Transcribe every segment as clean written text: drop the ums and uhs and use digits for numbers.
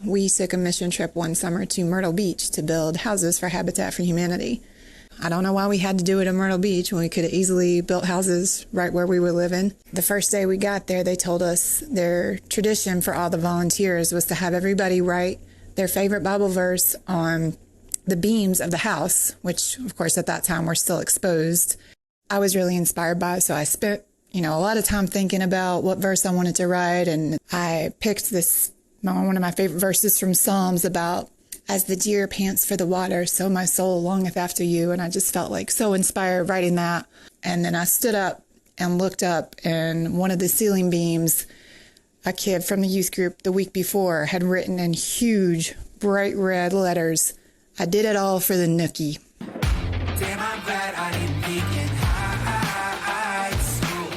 We took a mission trip one summer to Myrtle Beach to build houses for Habitat for Humanity. I don't know why we had to do it in Myrtle Beach when we could have easily built houses right where we were living. The first day we got there, they told us their tradition for all the volunteers was to have everybody write their favorite Bible verse on the beams of the house, which, of course, at that time were still exposed. I was really inspired by it, so I spent, a lot of time thinking about what verse I wanted to write, and I picked one of my favorite verses from Psalms about, as the deer pants for the water, so my soul longeth after you. And I just felt like so inspired writing that. And then I stood up and looked up, and one of the ceiling beams, a kid from the youth group the week before had written in huge, bright red letters, "I did it all for the nookie." Damn, I'm glad I didn't peek in high school,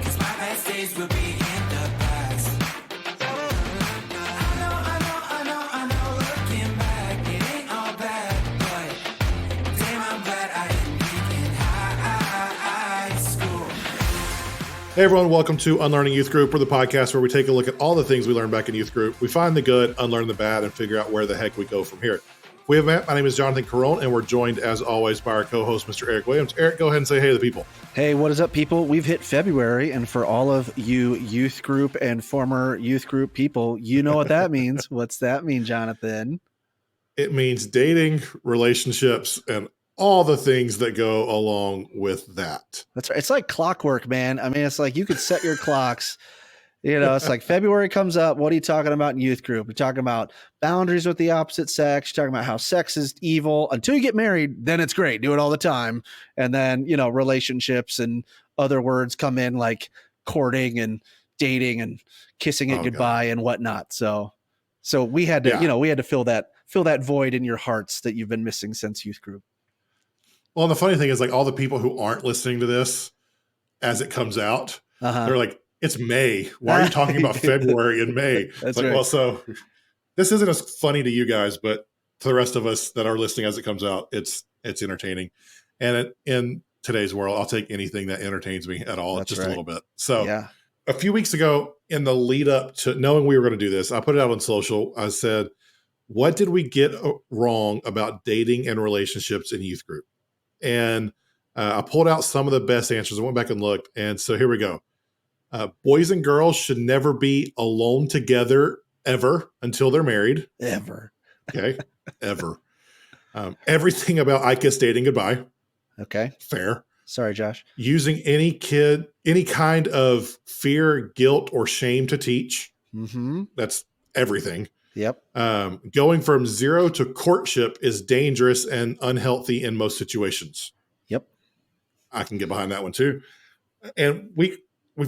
'cause my best days will be in the past. I know, looking back, it ain't all bad, but damn, I'm glad I didn't peek in high school. Hey everyone, welcome to Unlearning Youth Group. We're the podcast where we take a look at all the things we learned back in youth group. We find the good, unlearn the bad, and figure out where the heck we go from here. We have met. My name is Jonathan Carone, and we're joined, as always, by our co-host, Mr. Eric Williams. Eric, go ahead and say hey to the people. Hey, what is up, people? We've hit February, and for all of you youth group and former youth group people, you know what that means. What's that mean, Jonathan? It means dating, relationships, and all the things that go along with that. That's right. It's like clockwork, man. I mean, it's like you could set your clocks. It's like February comes up. What are you talking about in youth group? You're talking about boundaries with the opposite sex. You're talking about how sex is evil. Until you get married, then it's great. Do it all the time. And then, relationships and other words come in like courting and dating and kissing it goodbye and whatnot. So we had to, we had to fill that void in your hearts that you've been missing since youth group. Well, the funny thing is, like, all the people who aren't listening to this as it comes out, they're like, it's May. Why are you talking about February and May? That's like, right. Well, so this isn't as funny to you guys, but to the rest of us that are listening as it comes out, it's entertaining. And in today's world, I'll take anything that entertains me at all, just a little bit. So a few weeks ago, in the lead up to knowing we were going to do this, I put it out on social. I said, what did we get wrong about dating and relationships in youth group? And I pulled out some of the best answers. I went back and looked. And so here we go. Boys and girls should never be alone together ever until they're married. Ever. Okay. Ever. Everything about I kiss dating goodbye. Okay. Fair. Sorry, Josh. Using any kind of fear, guilt, or shame to teach. Mm-hmm. That's everything. Yep. Going from zero to courtship is dangerous and unhealthy in most situations. Yep. I can get behind that one too. And we've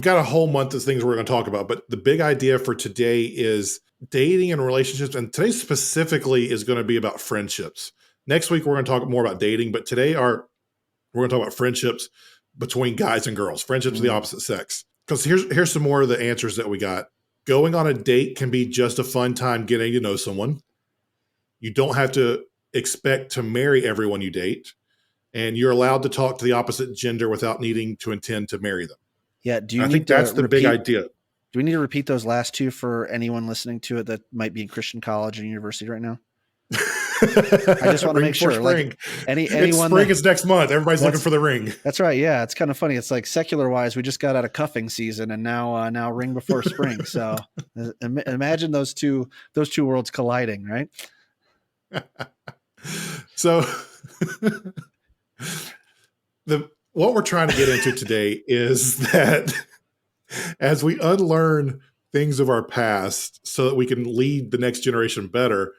got a whole month of things we're going to talk about, but the big idea for today is dating and relationships. And today specifically is going to be about friendships. Next week, we're going to talk more about dating, but today we're going to talk about friendships between guys and girls, friendships of the opposite sex. Because here's some more of the answers that we got. Going on a date can be just a fun time getting to know someone. You don't have to expect to marry everyone you date, and you're allowed to talk to the opposite gender without needing to intend to marry them. Yeah. I think that's the big idea. Do we need to repeat those last two for anyone listening to it that might be in Christian college and university right now? I just want to make sure. Spring. Like anyone spring is next month. Everybody's looking for the ring. That's right. Yeah, it's kind of funny. It's like secular wise, we just got out of cuffing season, and now ring before spring. So imagine those two worlds colliding, right? So what we're trying to get into today is that as we unlearn things of our past so that we can lead the next generation better,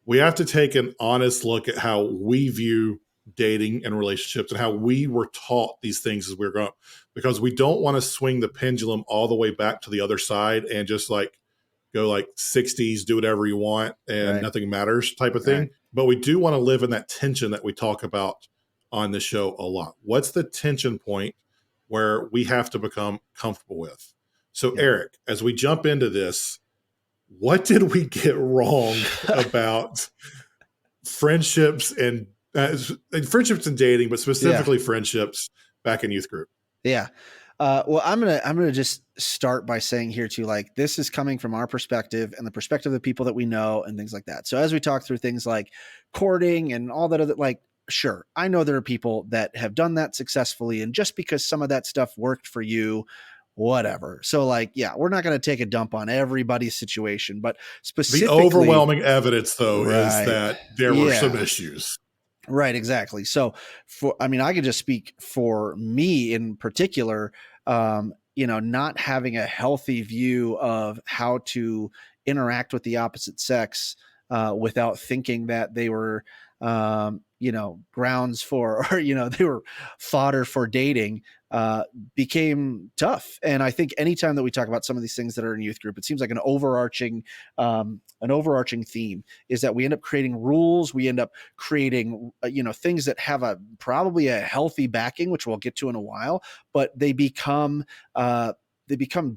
we have to take an honest look at how we view dating and relationships and how we were taught these things as we were growing up, because we don't want to swing the pendulum all the way back to the other side and just like go like 60s, do whatever you want and nothing matters type of thing. Right. But we do want to live in that tension that we talk about on the show a lot. What's the tension point where we have to become comfortable with? So Eric, as we jump into this, what did we get wrong about friendships and dating, but specifically friendships back in youth group? Yeah. Well, I'm gonna just start by saying here too, like this is coming from our perspective and the perspective of the people that we know and things like that. So as we talk through things like courting and all that other, like, sure, I know there are people that have done that successfully, and just because some of that stuff worked for you, whatever. So like, yeah, we're not going to take a dump on everybody's situation, but The specifically, overwhelming evidence, though, is right? that there were some Yeah. issues. Right, exactly. So I mean, I could just speak for me in particular, not having a healthy view of how to interact with the opposite sex without thinking that they were, grounds for, or, they were fodder for dating, became tough. And I think anytime that we talk about some of these things that are in youth group, it seems like an overarching theme is that we end up creating rules. We end up creating, things that have probably a healthy backing, which we'll get to in a while, but they become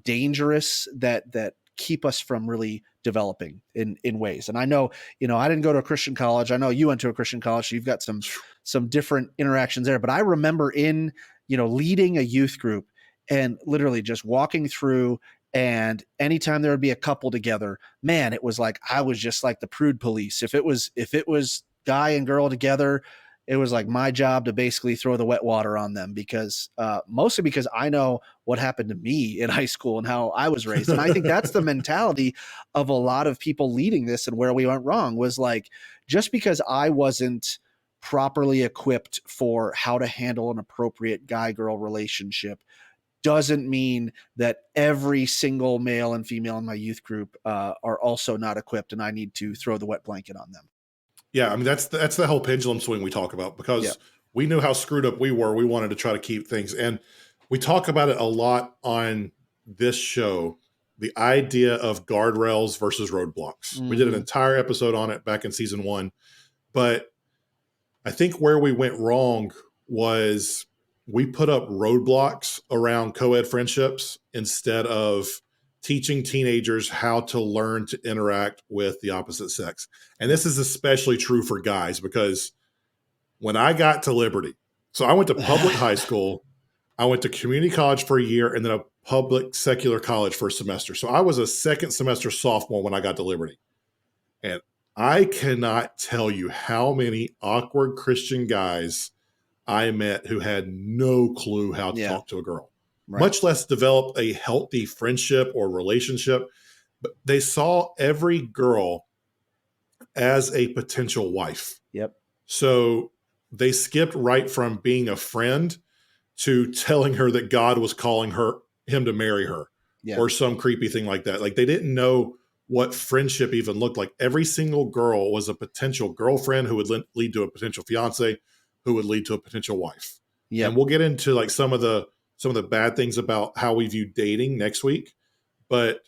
dangerous that keep us from really developing in ways. And I know, I didn't go to a Christian college. I know you went to a Christian college, so you've got some different interactions there. But I remember leading a youth group and literally just walking through, and anytime there would be a couple together, man, it was like I was just like the prude police. If it was guy and girl together, it was like my job to basically throw the wet water on them, because mostly because I know what happened to me in high school and how I was raised. And I think that's the mentality of a lot of people leading this, and where we went wrong was like, just because I wasn't properly equipped for how to handle an appropriate guy-girl relationship doesn't mean that every single male and female in my youth group are also not equipped, and I need to throw the wet blanket on them. Yeah, I mean, that's the whole pendulum swing we talk about, because we knew how screwed up we were. We wanted to try to keep things, and we talk about it a lot on this show, the idea of guardrails versus roadblocks. Mm-hmm. We did an entire episode on it back in season 1, but I think where we went wrong was we put up roadblocks around co-ed friendships instead of teaching teenagers how to learn to interact with the opposite sex. And this is especially true for guys, because when I got to Liberty, so I went to public high school, I went to community college for a year, and then a public secular college for a semester. So I was a second semester sophomore when I got to Liberty. And I cannot tell you how many awkward Christian guys I met who had no clue how to talk to a girl, much less develop a healthy friendship or relationship. But they saw every girl as a potential wife. Yep. So they skipped right from being a friend to telling her that God was calling him to marry her, or some creepy thing like that. Like, they didn't know what friendship even looked like. Every single girl was a potential girlfriend who would lead to a potential fiance, who would lead to a potential wife. Yeah. And we'll get into like some of the bad things about how we view dating next week. But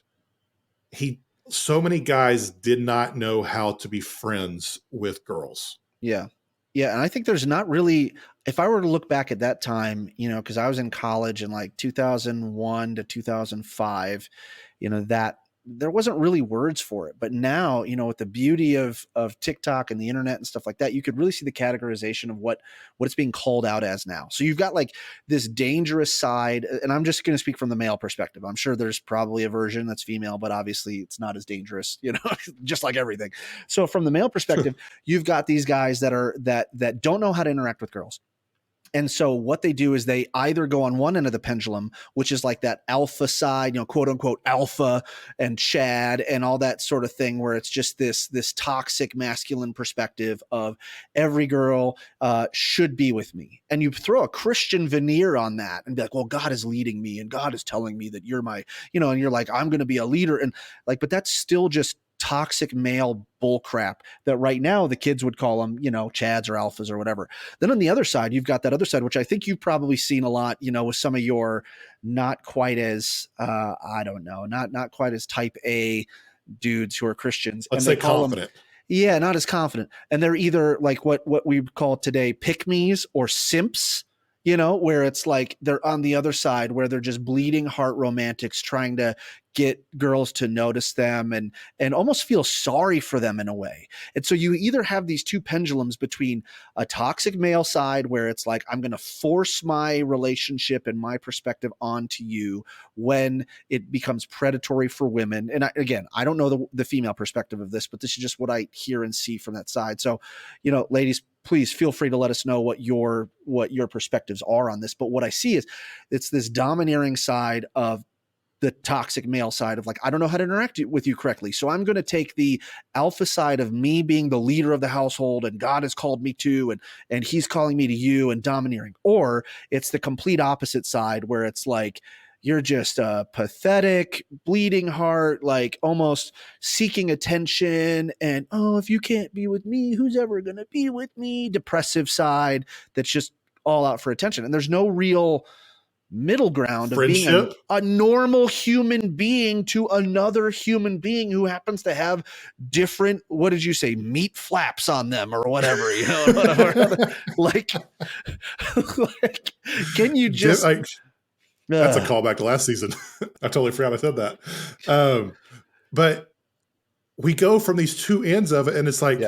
so many guys did not know how to be friends with girls. Yeah. Yeah. And I think there's not really, if I were to look back at that time, because I was in college in like 2001 to 2005, that there wasn't really words for it. But now, with the beauty of TikTok and the internet and stuff like that, you could really see the categorization of what it's being called out as now. So you've got like this dangerous side, and I'm just going to speak from the male perspective. I'm sure there's probably a version that's female, but obviously it's not as dangerous, just like everything. So from the male perspective, you've got these guys that don't know how to interact with girls. And so what they do is they either go on one end of the pendulum, which is like that alpha side, quote unquote alpha and Chad and all that sort of thing, where it's just this toxic masculine perspective of every girl should be with me. And you throw a Christian veneer on that and be like, well, God is leading me and God is telling me that you're my, and you're like, I'm going to be a leader. And like, but that's still just toxic male bullcrap that right now the kids would call them, Chads or alphas or whatever. Then on the other side, you've got that other side, which I think you've probably seen a lot, with some of your not quite as, not quite as type A dudes who are Christians. Let's say confident. Yeah, not as confident. And they're either like what we call today pick-me's or simps, where it's like they're on the other side where they're just bleeding heart romantics trying to get girls to notice them and almost feel sorry for them in a way. And so you either have these two pendulums between a toxic male side where it's like, I'm going to force my relationship and my perspective onto you when it becomes predatory for women. And I don't know the female perspective of this, but this is just what I hear and see from that side. So, ladies, please feel free to let us know what your perspectives are on this. But what I see is it's this domineering side of the toxic male side of like, I don't know how to interact with you correctly. So I'm going to take the alpha side of me being the leader of the household and God has called me to, and he's calling me to you and domineering. Or it's the complete opposite side where it's like, you're just a pathetic, bleeding heart, like almost seeking attention. And, oh, if you can't be with me, who's ever going to be with me? Depressive side that's just all out for attention. And there's no real middle ground of being a normal human being to another human being who happens to have different, what did you say, meat flaps on them or whatever, whatever. like, can you just that's a callback to last season. I totally forgot I said that. But we go from these two ends of it and it's like,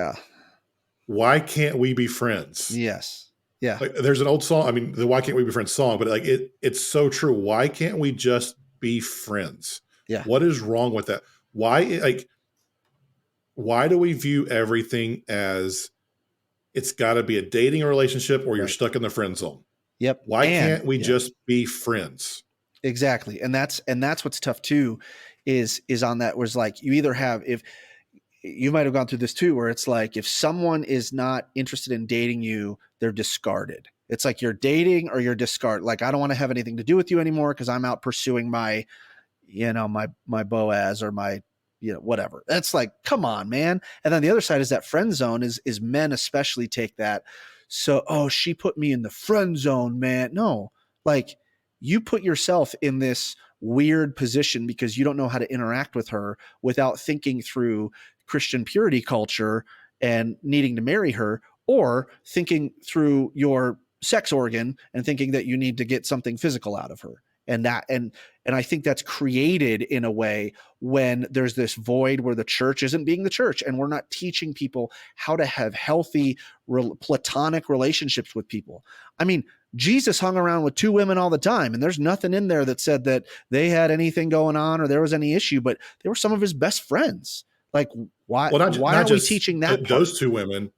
why can't we be friends? Yes. Yeah. Like, there's an old song. I mean, the "Why Can't We Be Friends" song, but like it's so true. Why can't we just be friends? Yeah. What is wrong with that? Why do we view everything as it's got to be a dating relationship or you're stuck in the friend zone? Yep. Why can't we just be friends? Exactly. And that's what's tough too, is on that was like, you either have, if you might have gone through this too, where it's like, if someone is not interested in dating you, they're discarded. It's like you're dating or you're discarded. Like, I don't want to have anything to do with you anymore because I'm out pursuing my, my Boaz or my, whatever. That's like, come on, man. And then the other side is that friend zone is men especially take that. So, oh, she put me in the friend zone, man. No, like, you put yourself in this weird position because you don't know how to interact with her without thinking through Christian purity culture and needing to marry her, or thinking through your sex organ and thinking that you need to get something physical out of her. And I think that's created in a way when there's this void where the church isn't being the church and we're not teaching people how to have healthy platonic relationships with people. I mean, Jesus hung around with two women all the time, and there's nothing in there that said that they had anything going on or there was any issue, but they were some of his best friends. Like, why aren't we teaching that? Those two women,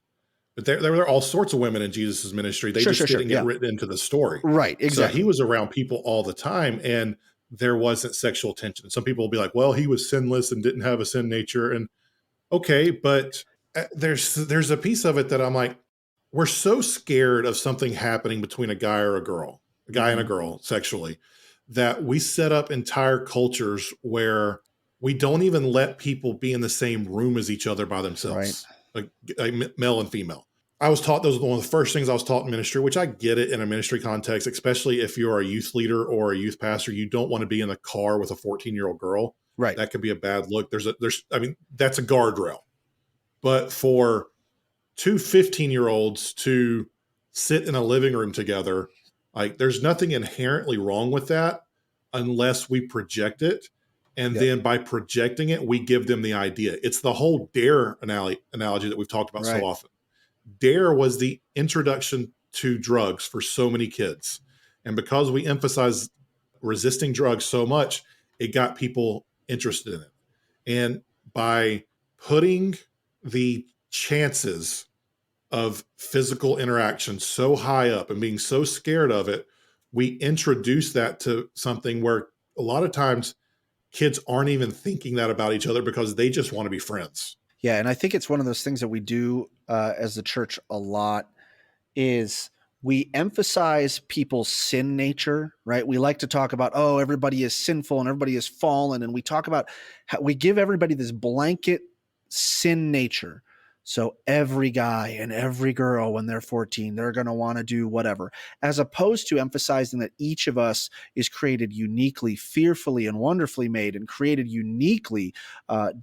but there were all sorts of women in Jesus' ministry. They didn't get written into the story. Right. Exactly. So he was around people all the time and there wasn't sexual tension. Some people will be like, well, he was sinless and didn't have a sin nature. And okay, but there's a piece of it that I'm like, we're so scared of something happening between a guy or a girl, a guy and a girl sexually, that we set up entire cultures where we don't even let people be in the same room as each other by themselves, like male and female. I was taught, those were one of the first things I was taught in ministry, which I get it in a ministry context, especially if you're a youth leader or a youth pastor, you don't want to be in the car with a 14-year-old girl. Right. That could be a bad look. That's a guardrail. But for two 15-year-olds to sit in a living room together, like, there's nothing inherently wrong with that unless we project it. And then by projecting it, we give them the idea. It's the whole DARE analogy that we've talked about so often. DARE was the introduction to drugs for so many kids. And because we emphasize resisting drugs so much, it got people interested in it. And by putting the chances of physical interaction so high up and being so scared of it, we introduce that to something where a lot of times kids aren't even thinking that about each other because they just want to be friends. Yeah. And I think it's one of those things that we do as the church a lot is we emphasize people's sin nature, right? We like to talk about, oh, everybody is sinful and everybody is fallen. And we talk about how we give everybody this blanket sin nature. So every guy and every girl, when they're 14, they're going to want to do whatever, as opposed to emphasizing that each of us is created uniquely, fearfully and wonderfully made, and created uniquely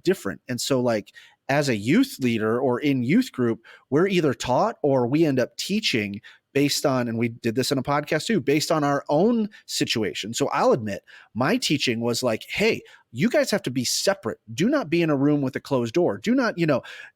different. And so, like, as a youth leader or in youth group, we're either taught or we end up teaching based on, and we did this in a podcast too, based on our own situation. So I'll admit my teaching was like, hey, you guys have to be separate. Do not be in a room with a closed door. Do not,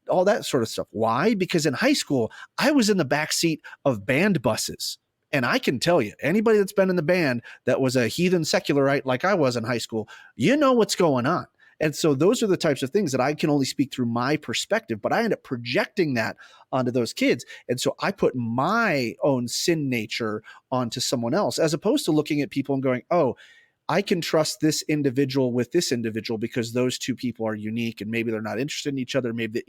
all that sort of stuff. Why? Because in high school, I was in the backseat of band buses. And I can tell you, anybody that's been in the band that was a heathen secularite like I was in high school, you know what's going on. And so those are the types of things that I can only speak through my perspective, but I end up projecting that onto those kids. And so I put my own sin nature onto someone else, as opposed to looking at people and going, oh, I can trust this individual with this individual because those two people are unique and maybe they're not interested in each other, maybe,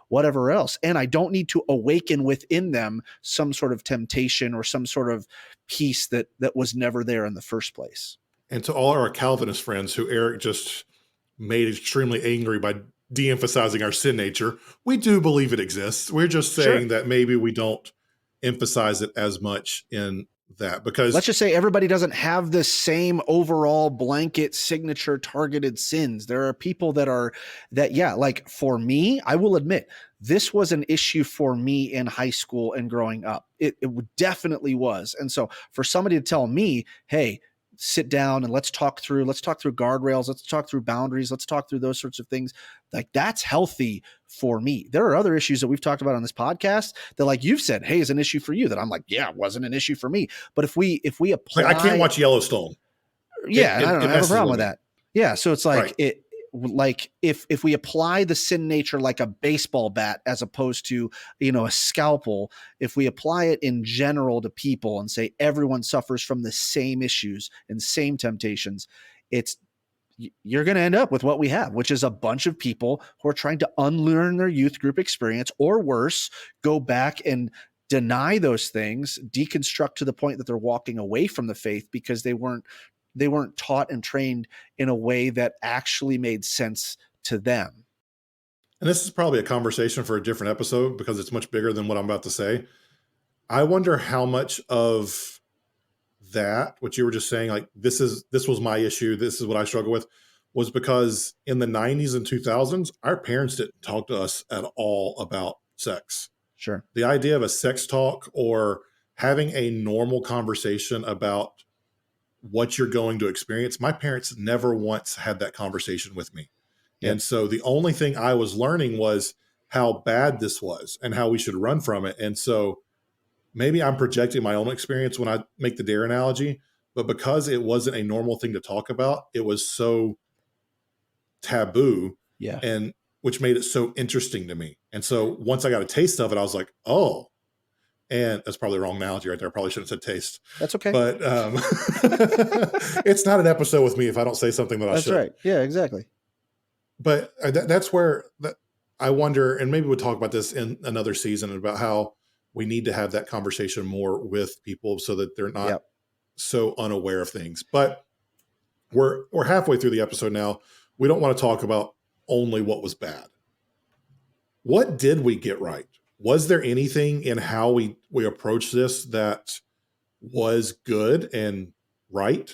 whatever else. And I don't need to awaken within them some sort of temptation or some sort of peace that was never there in the first place. And to all our Calvinist friends who Eric just made extremely angry by de-emphasizing our sin nature, we do believe it exists. We're just saying that maybe we don't emphasize it as much in that, because let's just say everybody doesn't have the same overall blanket signature targeted sins. There are people like for me, I will admit this was an issue for me in high school and growing up. It definitely was. And so for somebody to tell me, hey, sit down and let's talk through guardrails. Let's talk through boundaries. Let's talk through those sorts of things. Like that's healthy for me. There are other issues that we've talked about on this podcast that, like you've said, hey, is an issue for you, that I'm like, yeah, it wasn't an issue for me. But if we apply, I can't watch Yellowstone. Yeah. I don't have a problem with that. Yeah. So it's like, Right. If we apply the sin nature like a baseball bat as opposed to, a scalpel, if we apply it in general to people and say everyone suffers from the same issues and same temptations, you're going to end up with what we have, which is a bunch of people who are trying to unlearn their youth group experience, or worse, go back and deny those things, deconstruct to the point that they're walking away from the faith because they weren't taught and trained in a way that actually made sense to them. And this is probably a conversation for a different episode because it's much bigger than what I'm about to say. I wonder how much of that, what you were just saying, like this was my issue, this is what I struggle with, was because in the 90s and 2000s, our parents didn't talk to us at all about sex. Sure. The idea of a sex talk or having a normal conversation about what you're going to experience, my parents never once had that conversation with me. Yep. And so the only thing I was learning was how bad this was and how we should run from it. And so maybe I'm projecting my own experience when I make the dare analogy, but because it wasn't a normal thing to talk about, it was so taboo, and which made it so interesting to me. And so once I got a taste of it, I was like, oh, and that's probably the wrong analogy right there. I probably shouldn't have said taste. That's okay. But it's not an episode with me if I don't say something that I should. That's right. Yeah, exactly. But that's where I wonder, and maybe we'll talk about this in another season, about how we need to have that conversation more with people so that they're not so unaware of things. But we're halfway through the episode now. We don't want to talk about only what was bad. What did we get right? Was there anything in how we approached this that was good and right?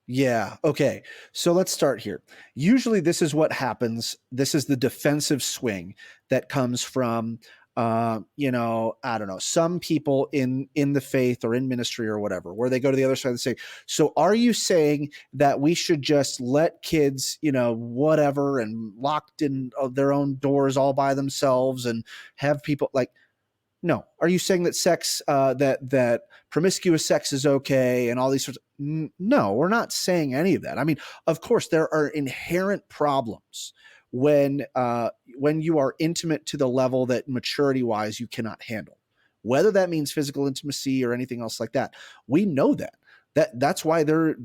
Yeah. Okay. So let's start here. Usually this is what happens. This is the defensive swing that comes from, I don't know, some people in the faith or in ministry or whatever, where they go to the other side and say, so are you saying that we should just let kids, whatever, and locked in their own doors all by themselves and have people like, no. Are you saying that sex, that promiscuous sex is okay and all these sorts of, no, we're not saying any of that. I mean, of course there are inherent problems when you are intimate to the level that maturity wise you cannot handle, whether that means physical intimacy or anything else like that. We know that's why they're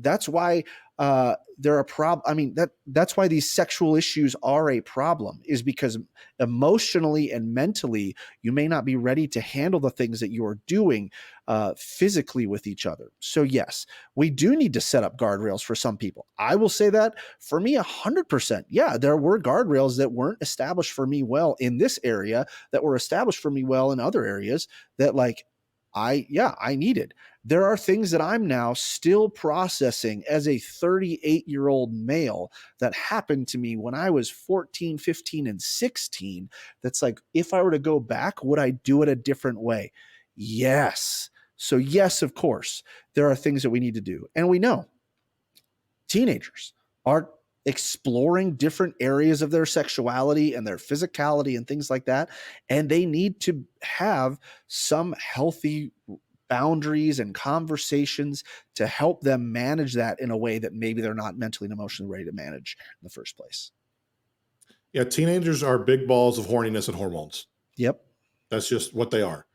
a problem. I mean, that's why these sexual issues are a problem, is because emotionally and mentally, you may not be ready to handle the things that you are doing physically with each other. So yes, we do need to set up guardrails for some people. I will say that for me, 100%. Yeah, there were guardrails that weren't established for me well in this area, that were established for me well in other areas that I needed. There are things that I'm now still processing as a 38-year-old male that happened to me when I was 14, 15, and 16. That's like, if I were to go back, would I do it a different way? Yes. So yes, of course, there are things that we need to do. And we know teenagers are exploring different areas of their sexuality and their physicality and things like that. And they need to have some healthy boundaries and conversations to help them manage that in a way that maybe they're not mentally and emotionally ready to manage in the first place. Yeah, teenagers are big balls of horniness and hormones. Yep. That's just what they are.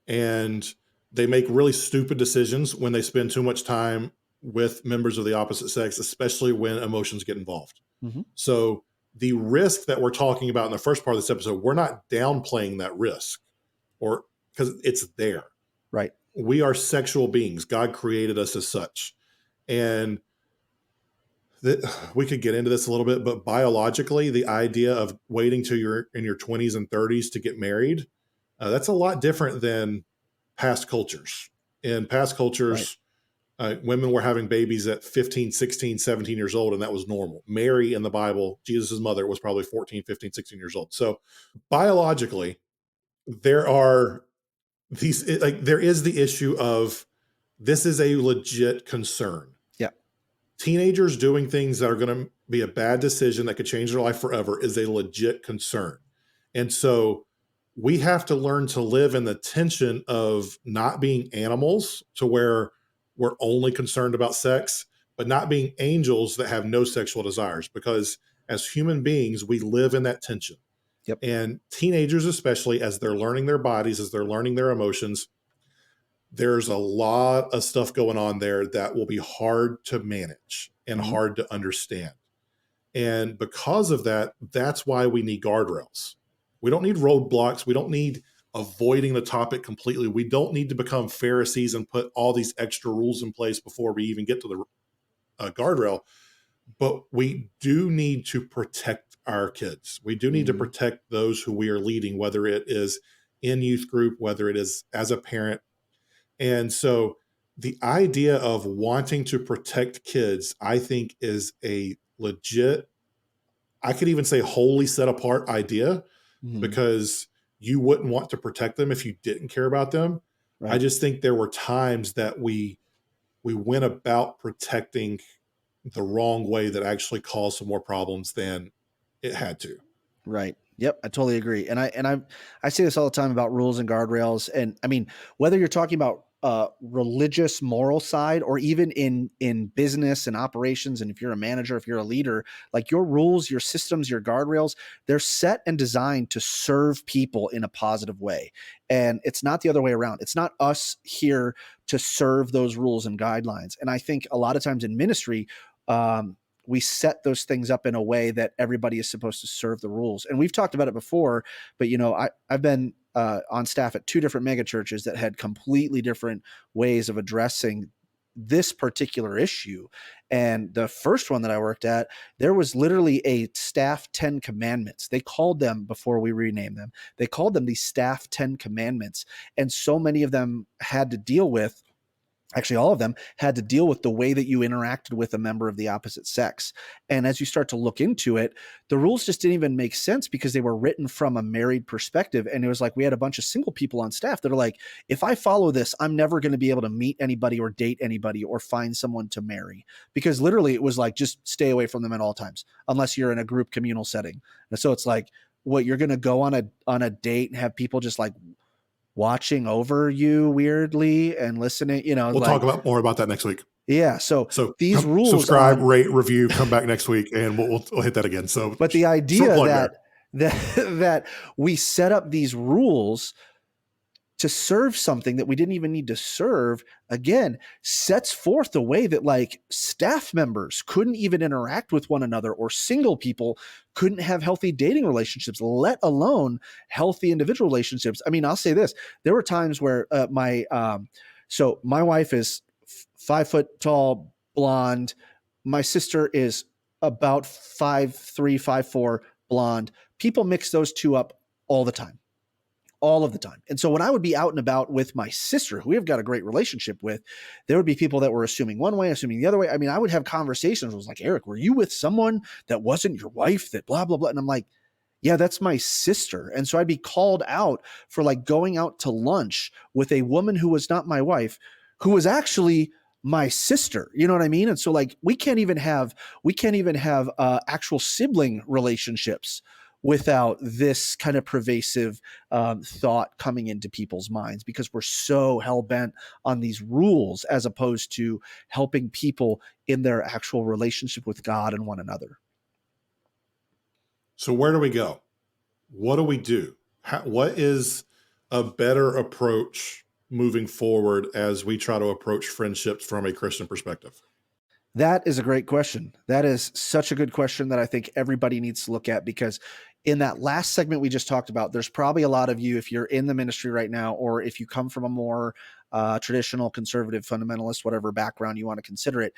And they make really stupid decisions when they spend too much time with members of the opposite sex, especially when emotions get involved. Mhm. So the risk that we're talking about in the first part of this episode, we're not downplaying that risk, or because it's there. Right. We are sexual beings. God created us as such. And we could get into this a little bit, but biologically, the idea of waiting till you're in your 20s and 30s to get married, that's a lot different than past cultures. In past cultures, women were having babies at 15, 16, 17 years old, and that was normal. Mary in the Bible, Jesus' mother, was probably 14, 15, 16 years old. So biologically, there are these, there is the issue of this is a legit concern. Yeah. Teenagers doing things that are going to be a bad decision that could change their life forever is a legit concern. And so we have to learn to live in the tension of not being animals to where we're only concerned about sex, but not being angels that have no sexual desires, because as human beings, we live in that tension. Yep. And teenagers, especially as they're learning their bodies, as they're learning their emotions, there's a lot of stuff going on there that will be hard to manage and hard to understand. And because of that, that's why we need guardrails. We don't need roadblocks. We don't need avoiding the topic completely. We don't need to become Pharisees and put all these extra rules in place before we even get to the guardrail. But we do need to protect our kids. We do need to protect those who we are leading, whether it is in youth group, whether it is as a parent. And so the idea of wanting to protect kids, I think, is a legit, I could even say wholly set apart idea, because you wouldn't want to protect them if you didn't care about them. Right. I just think there were times that we went about protecting the wrong way that actually caused some more problems than it had to. Right. Yep, I totally agree. And I say this all the time about rules and guardrails. And I mean, whether you're talking about religious moral side, or even in business and operations, and if you're a manager, if you're a leader, like your rules, your systems, your guardrails, they're set and designed to serve people in a positive way. And it's not the other way around. It's not us here to serve those rules and guidelines. And I think a lot of times in ministry, we set those things up in a way that everybody is supposed to serve the rules. And we've talked about it before, but I've been on staff at 2 different mega churches that had completely different ways of addressing this particular issue. And the first one that I worked at, there was literally a staff 10 commandments. They called them, before we renamed them, they called them the staff 10 commandments. And so many of them had to deal with, actually all of them had to deal with the way that you interacted with a member of the opposite sex. And as you start to look into it, the rules just didn't even make sense because they were written from a married perspective. And it was like, we had a bunch of single people on staff that are like, if I follow this, I'm never going to be able to meet anybody or date anybody or find someone to marry, because literally it was like, just stay away from them at all times, unless you're in a group communal setting. And so it's like, what, you're going to go on a date and have people just like watching over you weirdly and listening, we'll talk about more about that next week. Yeah. So these rules, subscribe, rate, review, come back next week, and we'll hit that again. So, but the idea that we set up these rules to serve something that we didn't even need to serve, again, sets forth the way that like staff members couldn't even interact with one another, or single people couldn't have healthy dating relationships, let alone healthy individual relationships. I mean, I'll say this. There were times where my wife is 5 foot tall, blonde. My sister is about 5'3", 5'4", blonde. People mix those two up all the time. All of the time. And so when I would be out and about with my sister, who we've got a great relationship with, there would be people that were assuming one way, assuming the other way. I mean, I would have conversations. I was like, Eric, were you with someone that wasn't your wife, that blah, blah, blah. And I'm like, yeah, that's my sister. And so I'd be called out for like going out to lunch with a woman who was not my wife, who was actually my sister. You know what I mean? And so like we can't even have actual sibling relationships without this kind of pervasive thought coming into people's minds, because we're so hell bent on these rules as opposed to helping people in their actual relationship with God and one another. So where do we go? What do we do? What is a better approach moving forward as we try to approach friendships from a Christian perspective? That is a great question. That is such a good question that I think everybody needs to look at, because in that last segment we just talked about, there's probably a lot of you, if you're in the ministry right now, or if you come from a more traditional, conservative, fundamentalist, whatever background you want to consider it,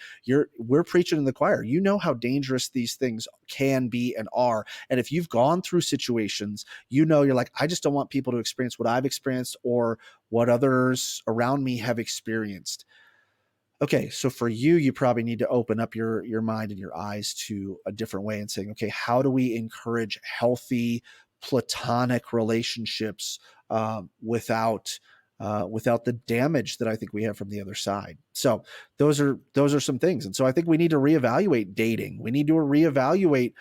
we're preaching in the choir. You know how dangerous these things can be and are. And if you've gone through situations, you know, you're like, I just don't want people to experience what I've experienced or what others around me have experienced. Okay, so for you, you probably need to open up your mind and your eyes to a different way and saying, okay, how do we encourage healthy platonic relationships without the damage that I think we have from the other side? So those are some things, and so I think we need to reevaluate dating. We need to reevaluate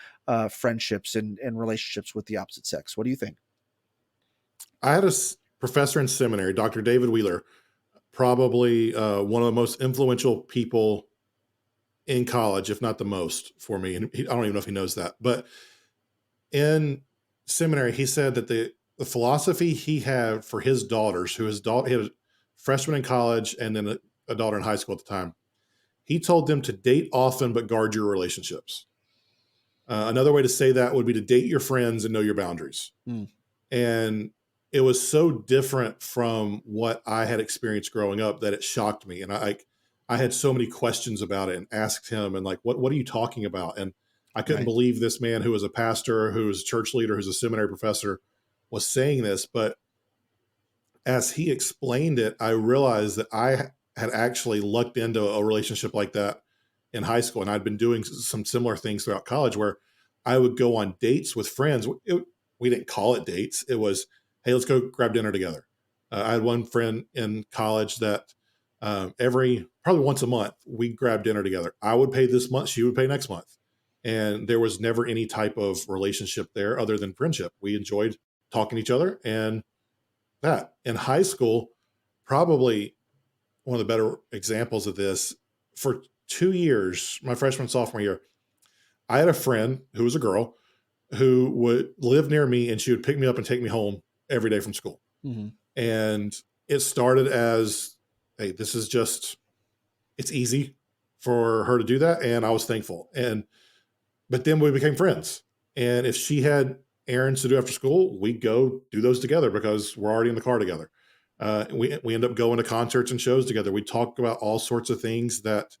friendships and relationships with the opposite sex. What do you think? I had a professor in seminary, Dr. David Wheeler, probably one of the most influential people in college, if not the most for me. And I don't even know if he knows that. But in seminary, he said that the philosophy he had for his daughters, he had a freshman in college and then a daughter in high school at the time. He told them to date often, but guard your relationships. Another way to say that would be to date your friends and know your boundaries. Hmm. And it was so different from what I had experienced growing up that it shocked me. And I had so many questions about it and asked him, and like, what are you talking about? And I couldn't Right. believe this man who was a pastor, who was a church leader, who's a seminary professor, was saying this. But as he explained it, I realized that I had actually lucked into a relationship like that in high school. And I'd been doing some similar things throughout college where I would go on dates with friends. We didn't call it dates. It was, hey, let's go grab dinner together. I had one friend in college that probably once a month, we grabbed dinner together. I would pay this month, she would pay next month. And there was never any type of relationship there other than friendship. We enjoyed talking to each other, and that. In high school, probably one of the better examples of this, for 2 years, my freshman, sophomore year, I had a friend who was a girl who would live near me, and she would pick me up and take me home every day from school. Mm-hmm. And it started as, hey, it's easy for her to do that. And I was thankful. But then we became friends. And if she had errands to do after school, we'd go do those together because we're already in the car together. We end up going to concerts and shows together. We talk about all sorts of things that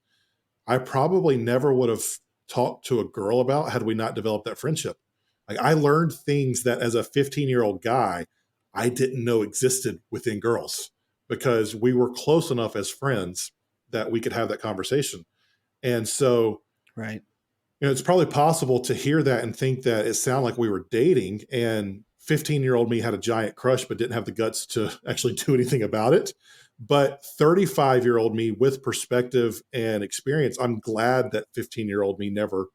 I probably never would have talked to a girl about had we not developed that friendship. Like, I learned things that as a 15-year-old guy, I didn't know existed within girls because we were close enough as friends that we could have that conversation. And so, Right. it's probably possible to hear that and think that it sounded like we were dating, and 15-year-old me had a giant crush but didn't have the guts to actually do anything about it. But 35-year-old me with perspective and experience, I'm glad that 15-year-old me never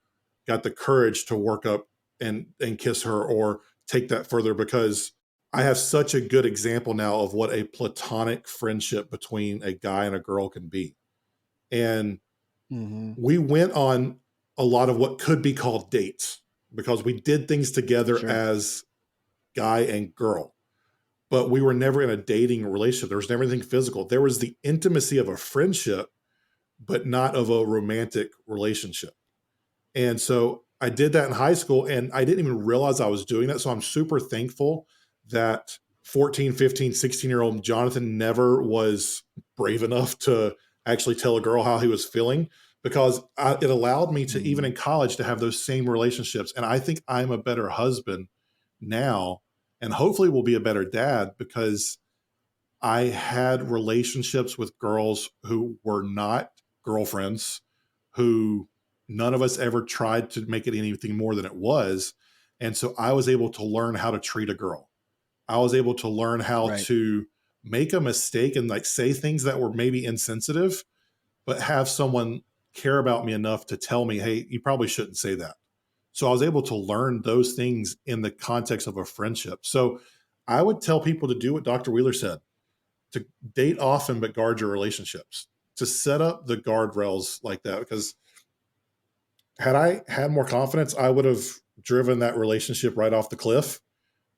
got the courage to work up and kiss her or take that further, because I have such a good example now of what a platonic friendship between a guy and a girl can be. And Mm-hmm. we went on a lot of what could be called dates because we did things together Sure. as guy and girl, but we were never in a dating relationship. There was never anything physical. There was the intimacy of a friendship, but not of a romantic relationship. And so I did that in high school, and I didn't even realize I was doing that. So I'm super thankful that 14, 15, 16-year-old Jonathan never was brave enough to actually tell a girl how he was feeling, because it allowed me to, even in college, to have those same relationships. And I think I'm a better husband now, and hopefully will be a better dad, because I had relationships with girls who were not girlfriends, who none of us ever tried to make it anything more than it was. And so I was able to learn how to treat a girl. I was able to learn how Right. to make a mistake and like say things that were maybe insensitive, but have someone care about me enough to tell me, hey, you probably shouldn't say that. So I was able to learn those things in the context of a friendship. So I would tell people to do what Dr. Wheeler said, to date often, but guard your relationships, to set up the guardrails like that. Because had I had more confidence, I would have driven that relationship right off the cliff.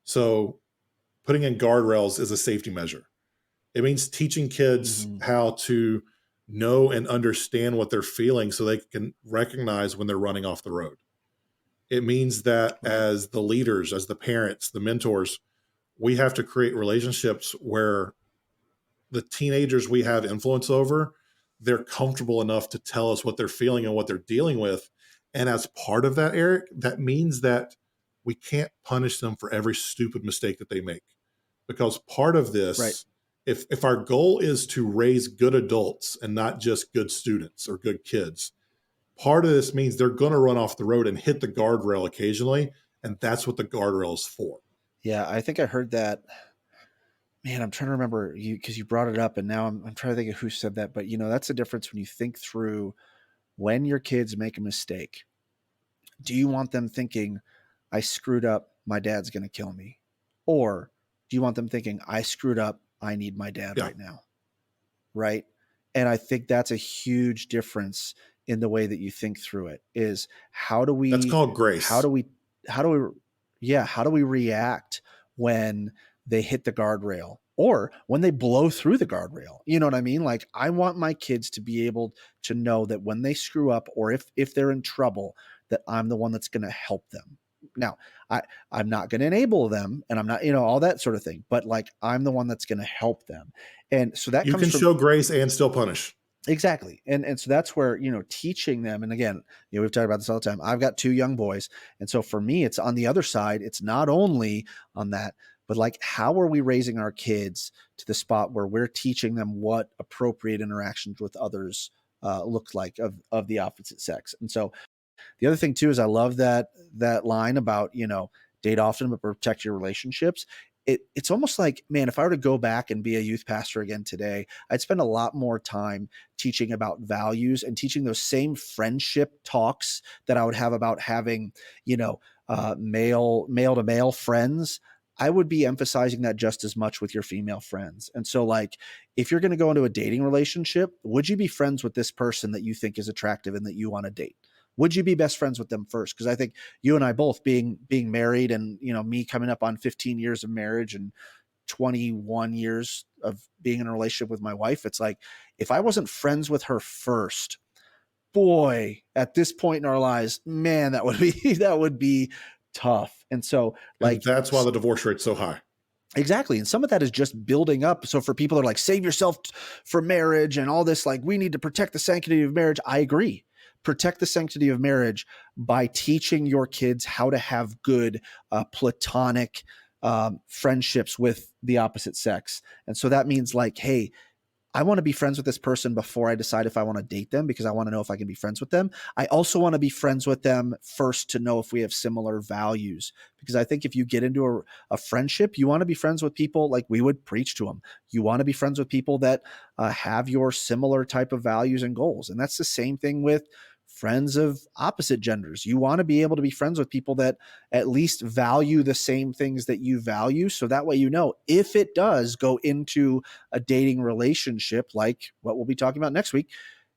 So putting in guardrails is a safety measure. It means teaching kids Mhm. how to know and understand what they're feeling so they can recognize when they're running off the road. It means that Right. as the leaders, as the parents, the mentors, we have to create relationships where the teenagers we have influence over, they're comfortable enough to tell us what they're feeling and what they're dealing with. And as part of that, Eric, that means that we can't punish them for every stupid mistake that they make. Because part of Right. this, if our goal is to raise good adults and not just good students or good kids, part of this means they're going to run off the road and hit the guardrail occasionally. And that's what the guardrail is for. Yeah, I think I heard that. Man, I'm trying to remember you because you brought it up, and now I'm trying to think of who said that. But that's the difference when you think through when your kids make a mistake. Do you want them thinking, I screwed up, my dad's going to kill me? Or do you want them thinking, I screwed up, I need my dad Yeah. right now? Right. And I think that's a huge difference in the way that you think through it is how do That's we, called how grace. do we, how do we, yeah, how do we react when they hit the guardrail or when they blow through the guardrail? You know what I mean? Like I want my kids to be able to know that when they screw up or if they're in trouble, that I'm the one that's going to help them. Now, I'm not going to enable them and I'm not, all that sort of thing, but like I'm the one that's going to help them. And so that You comes can from show grace and still punish. exactly. And so that's where, teaching them. And again, we've talked about this all the time. I've got 2 young boys. And so for me, it's on the other side. It's not only on that, but like, how are we raising our kids to the spot where we're teaching them what appropriate interactions with others look like of the opposite sex? And so the other thing too is I love that line about, date often but protect your relationships. It's almost like, man, if I were to go back and be a youth pastor again today, I'd spend a lot more time teaching about values and teaching those same friendship talks that I would have about having, male to male friends. I would be emphasizing that just as much with your female friends. And so like, if you're going to go into a dating relationship, would you be friends with this person that you think is attractive and that you want to date? Would you be best friends with them first? Because I think you and I both being married and, me coming up on 15 years of marriage and 21 years of being in a relationship with my wife, it's like, if I wasn't friends with her first, boy, at this point in our lives, man, that would be, that would be tough. And so And like, that's why the divorce rate's so high. exactly. And some of that is just building up. So for people that are like, save yourself for marriage and all this, like we need to protect the sanctity of marriage. I agree. Protect the sanctity of marriage by teaching your kids how to have good platonic friendships with the opposite sex. And so that means like, hey, I want to be friends with this person before I decide if I want to date them because I want to know if I can be friends with them. I also want to be friends with them first to know if we have similar values. Because I think if you get into a friendship, you want to be friends with people like we would preach to them. You want to be friends with people that have your similar type of values and goals. And that's the same thing with friends of opposite genders. You want to be able to be friends with people that at least value the same things that you value. So that way, if it does go into a dating relationship, like what we'll be talking about next week,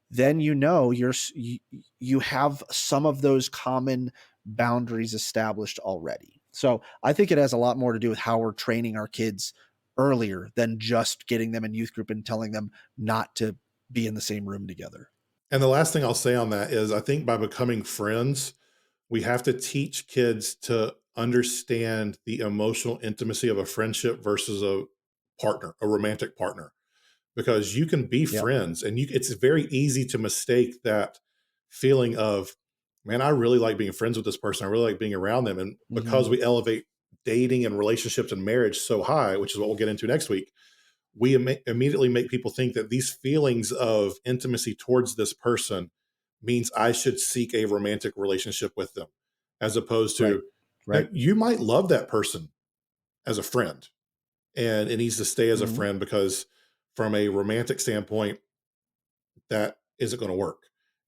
then you have some of those common boundaries established already. So I think it has a lot more to do with how we're training our kids earlier than just getting them in youth group and telling them not to be in the same room together. And the last thing I'll say on that is I think by becoming friends, we have to teach kids to understand the emotional intimacy of a friendship versus a partner, a romantic partner, because you can be Yep. friends and it's very easy to mistake that feeling of, man, I really like being friends with this person. I really like being around them. And because Mm-hmm. we elevate dating and relationships and marriage so high, which is what we'll get into next week, we immediately make people think that these feelings of intimacy towards this person means I should seek a romantic relationship with them, as opposed Right. to Right. Now, you might love that person as a friend, and it needs to stay as a Mhm. friend because from a romantic standpoint, that isn't going to work.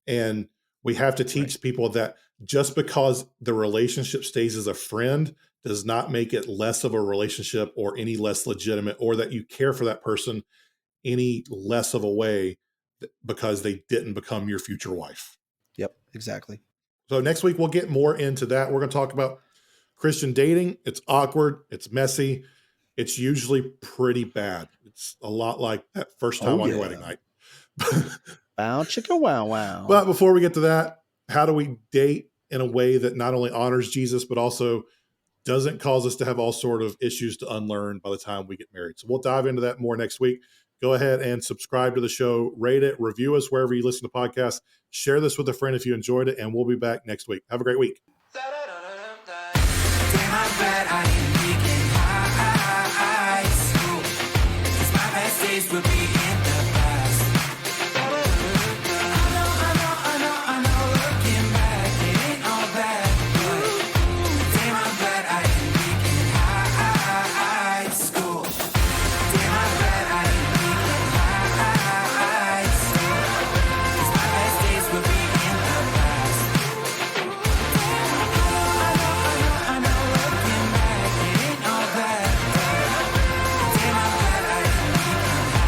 And we have to Right. teach people that just because the relationship stays as a friend does not make it less of a relationship or any less legitimate, or that you care for that person any less of a way because they didn't become your future wife. Yep. Exactly. So next week we'll get more into that. We're going to talk about Christian dating. It's awkward, it's messy, it's usually pretty bad. It's a lot like that first Oh time on your wedding yeah. night. Wow, chicka wow wow. But before we get to that, how do we date in a way that not only honors Jesus, but also doesn't cause us to have all sort of issues to unlearn by the time we get married? So we'll dive into that more next week. Go ahead and subscribe to the show, rate it, review us wherever you listen to podcasts, share this with a friend if you enjoyed it, and we'll be back next week. Have a great week.